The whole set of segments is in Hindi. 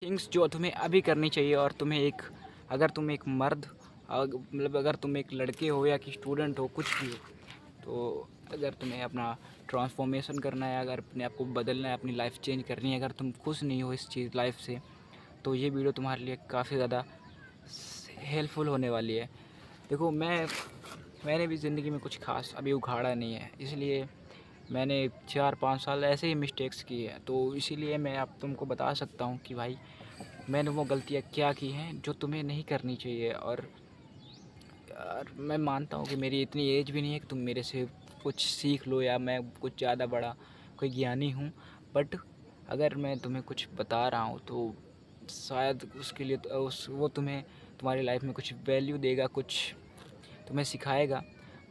थिंग्स जो तुम्हें अभी करनी चाहिए। और तुम्हें एक अगर तुम एक मर्द मतलब अगर तुम एक लड़के हो या कि स्टूडेंट हो, कुछ भी हो, तो अगर तुम्हें अपना ट्रांसफॉर्मेशन करना है, अगर अपने आप को बदलना है, अपनी लाइफ चेंज करनी है, अगर तुम खुश नहीं हो इस चीज़ लाइफ से, तो ये वीडियो तुम्हारे लिए काफ़ी ज़्यादा हेल्पफुल होने वाली है। देखो, मैंने भी ज़िंदगी में कुछ खास अभी उखाड़ा नहीं है, इसलिए मैंने 4-5 साल ऐसे ही मिस्टेक्स किए हैं। तो इसीलिए मैं अब तुमको बता सकता हूँ कि भाई मैंने वो गलतियाँ क्या की हैं जो तुम्हें नहीं करनी चाहिए। और मैं मानता हूँ कि मेरी इतनी एज भी नहीं है कि तुम मेरे से कुछ सीख लो या मैं कुछ ज़्यादा बड़ा कोई ज्ञानी हूँ। बट अगर मैं तुम्हें कुछ बता रहा हूँ तो शायद उसके लिए वो तुम्हें तुम्हारी लाइफ में कुछ वैल्यू देगा, कुछ तुम्हें सिखाएगा।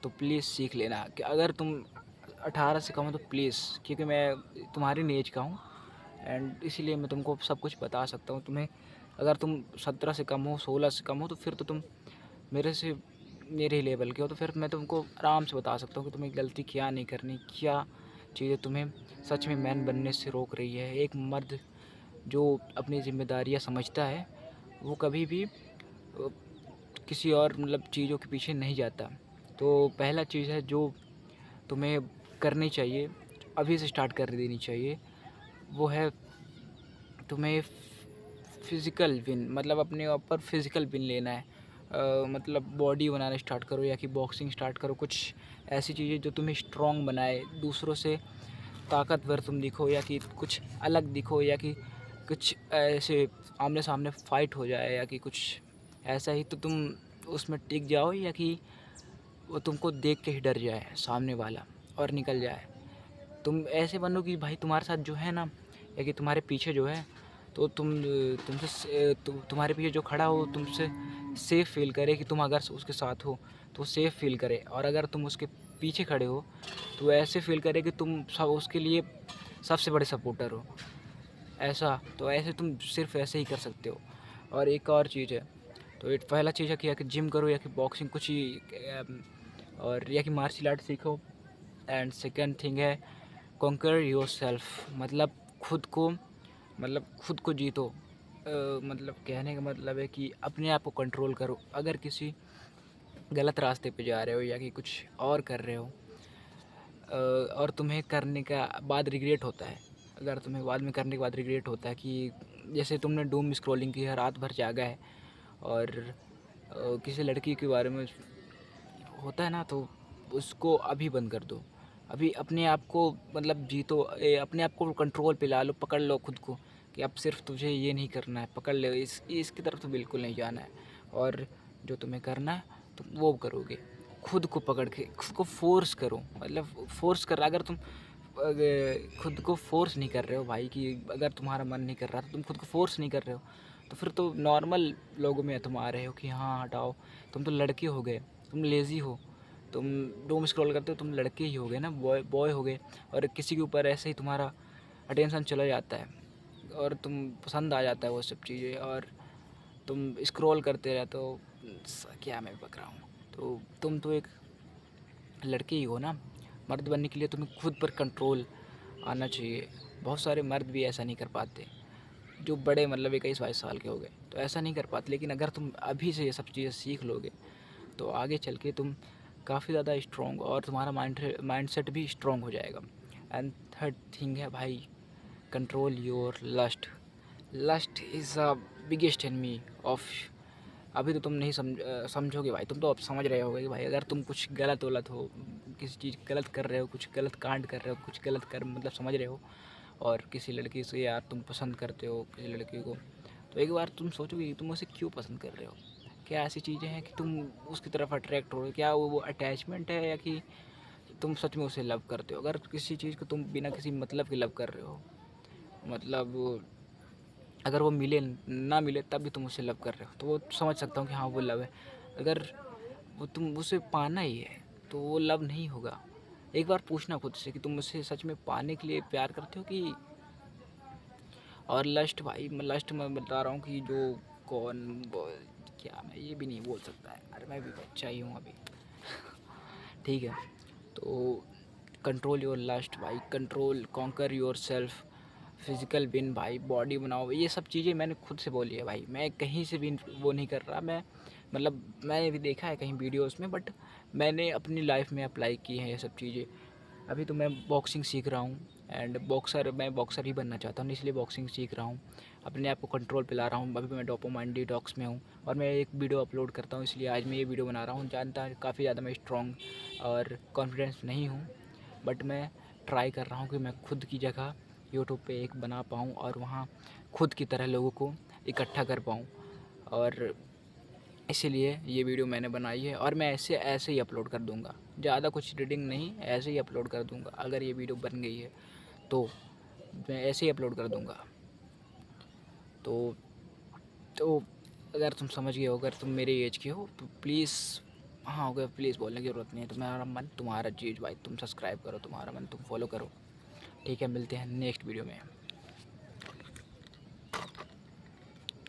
तो प्लीज़ सीख लेना कि अगर तुम 18 से कम हो तो प्लीज़, क्योंकि मैं तुम्हारी एज का हूँ एंड इसीलिए मैं तुमको सब कुछ बता सकता हूँ। तुम्हें अगर तुम 17 से कम हो, 16 से कम हो, तो फिर तो तुम मेरे से मेरे ही लेवल के हो, तो फिर मैं तुमको आराम से बता सकता हूँ कि तुम्हें गलती क्या नहीं करनी, क्या चीज़ें तुम्हें सच में मैन बनने से रोक रही है। एक मर्द जो अपनी ज़िम्मेदारियाँ समझता है, वो कभी भी किसी और मतलब चीज़ों के पीछे नहीं जाता। तो पहला चीज़ है जो तुम्हें करनी चाहिए, अभी से स्टार्ट कर देनी चाहिए, वो है तुम्हें फ़िज़िकल विन, मतलब अपने ऊपर फ़िज़िकल विन लेना है। मतलब बॉडी बनाना स्टार्ट करो या कि बॉक्सिंग स्टार्ट करो, कुछ ऐसी चीज़ें जो तुम्हें स्ट्रॉन्ग बनाए, दूसरों से ताकतवर तुम दिखो या कि कुछ अलग दिखो या कि कुछ ऐसे आमने सामने फ़ाइट हो जाए या कि कुछ ऐसा ही, तो तुम उसमें टिक जाओ या कि वो तुमको देख के ही डर जाए सामने वाला और निकल जाए। तुम ऐसे बनो कि भाई तुम्हारे साथ जो है ना, या कि तुम्हारे पीछे जो है, तो तुम्हारे पीछे जो खड़ा हो तुमसे सेफ़ फ़ील करे कि तुम अगर उसके साथ हो तो सेफ़ फ़ील करे। और अगर तुम उसके पीछे खड़े हो तो ऐसे फ़ील करे कि तुम सब उसके लिए सबसे बड़े सपोर्टर हो। ऐसा तो ऐसे तुम सिर्फ़ ऐसे ही कर सकते हो। और एक और चीज़ है, तो एक पहला चीज़ है कि या कि जिम करो या कि बॉक्सिंग कुछ ही और या कि मार्शल आर्ट सीखो। एंड सेकंड थिंग है कॉन्कर योरसेल्फ, मतलब खुद को जीतो। मतलब कहने का मतलब है कि अपने आप को कंट्रोल करो। अगर किसी गलत रास्ते पे जा रहे हो या कि कुछ और कर रहे हो और तुम्हें करने का बाद रिग्रेट होता है, अगर तुम्हें बाद में करने के बाद रिग्रेट होता है कि जैसे तुमने डूम स्क्रॉलिंग की है, रात भर जागा है और किसी लड़की के बारे में होता है ना, तो उसको अभी बंद कर दो। अभी अपने आप को मतलब जीतो, अपने आप को कंट्रोल पे ला लो, पकड़ लो खुद को कि अब सिर्फ तुझे ये नहीं करना है, पकड़ ले इसकी तरफ तो बिल्कुल नहीं जाना है। और जो तुम्हें करना है तुम वो करोगे, खुद को पकड़ के खुद को फोर्स करो। मतलब फोर्स कर, अगर तुम खुद को फोर्स नहीं कर रहे हो भाई, कि अगर तुम्हारा मन नहीं कर रहा तो तुम खुद को फोर्स नहीं कर रहे हो, तो फिर तो नॉर्मल लोगों में तुम आ रहे हो कि हाँ हटाओ, तुम तो लड़के हो गए, तुम लेज़ी हो, तुम डूम स्क्रॉल करते हो, तुम लड़के ही हो गए ना, बॉय बॉय हो गए। और किसी के ऊपर ऐसे ही तुम्हारा अटेंशन चला जाता है और तुम पसंद आ जाता है वो सब चीज़ें, और तुम स्क्रॉल करते रहते हो। क्या मैं बक रहा हूँ, तो तुम तो एक लड़के ही हो ना। मर्द बनने के लिए तुम्हें खुद पर कंट्रोल आना चाहिए। बहुत सारे मर्द भी ऐसा नहीं कर पाते, जो बड़े मतलब 21-22 साल के हो गए तो ऐसा नहीं कर पाते। लेकिन अगर तुम अभी से ये सब चीज़ें सीख लोगे तो आगे चल के तुम काफ़ी ज़्यादा स्ट्रॉन्ग, और तुम्हारा माइंडसेट भी स्ट्रॉन्ग हो जाएगा। एंड थर्ड थिंग है भाई, control your lust. Lust is a biggest enemy of. अभी तो तुम नहीं समझोगे भाई, तुम तो अब समझ रहे होगे कि भाई अगर तुम कुछ गलत वलत हो, किसी चीज़ गलत कर रहे हो, कुछ गलत कांड कर रहे हो, कुछ गलत कर मतलब समझ रहे हो, और किसी लड़की से यार तुम पसंद करते हो किसी लड़की को, तो एक बार तुम सोचोगे कि तुम उसे क्यों पसंद कर रहे हो। क्या ऐसी चीज़ें हैं कि तुम उसकी तरफ अट्रैक्ट हो रहे हो, क्या वो अटैचमेंट है या कि तुम सच में उसे लव करते हो। अगर किसी चीज़ को तुम बिना किसी मतलब के लव कर रहे हो, मतलब अगर वो मिले ना मिले तब भी तुम उसे लव कर रहे हो, तो वो समझ सकता हूँ कि हाँ वो लव है। अगर वो तुम उसे पाना ही है तो वो लव नहीं होगा। एक बार पूछना खुद से कि तुम उसे सच में पाने के लिए प्यार करते हो कि। और लस्ट भाई, मैं लस्ट में बता रहा हूँ कि जो कौन क्या, मैं ये भी नहीं बोल सकता है, अरे मैं भी बच्चा ही हूँ अभी। ठीक है, तो कंट्रोल योर लस्ट भाई, control conquer your self. Physical win भाई, बॉडी बनाओ, ये सब चीज़ें मैंने खुद से बोली है भाई। मैं कहीं से भी वो नहीं कर रहा, मैं मतलब मैंने भी देखा है कहीं वीडियोस में, बट मैंने अपनी लाइफ में अप्लाई की हैं ये सब चीज़ें। अभी तो मैं बॉक्सिंग सीख रहा हूँ एंड मैं बॉक्सर ही बनना चाहता हूँ, इसलिए बॉक्सिंग सीख रहा हूँ। अपने आप को कंट्रोल पे ला रहा हूँ। अभी मैं डोपामाइन डिटॉक्स में हूँ और मैं एक वीडियो अपलोड करता हूँ, इसलिए आज मैं ये वीडियो बना रहा हूँ। जानता है काफ़ी ज़्यादा मैं स्ट्रॉन्ग और कॉन्फिडेंस नहीं हूँ, बट मैं ट्राई कर रहा हूँ कि मैं खुद की जगह यूट्यूब पे एक बना पाऊँ और वहाँ खुद की तरह लोगों को इकट्ठा कर पाऊँ। और इसीलिए ये वीडियो मैंने बनाई है और मैं ऐसे ही अपलोड कर दूँगा। ज़्यादा कुछ एडिटिंग नहीं, ऐसे ही अपलोड कर दूँगा। अगर ये वीडियो बन गई है तो मैं ऐसे ही अपलोड कर दूँगा। तो तो अगर तुम समझ गए हो, अगर तुम मेरे एज के हो तो प्लीज़, हाँ, अगर प्लीज़ बोलने की ज़रूरत नहीं है। तुम्हारा मन तुम्हारा चीज़ भाई, तुम सब्सक्राइब करो, तुम्हारा मन तुम फॉलो करो। ठीक है, मिलते हैं नेक्स्ट वीडियो में।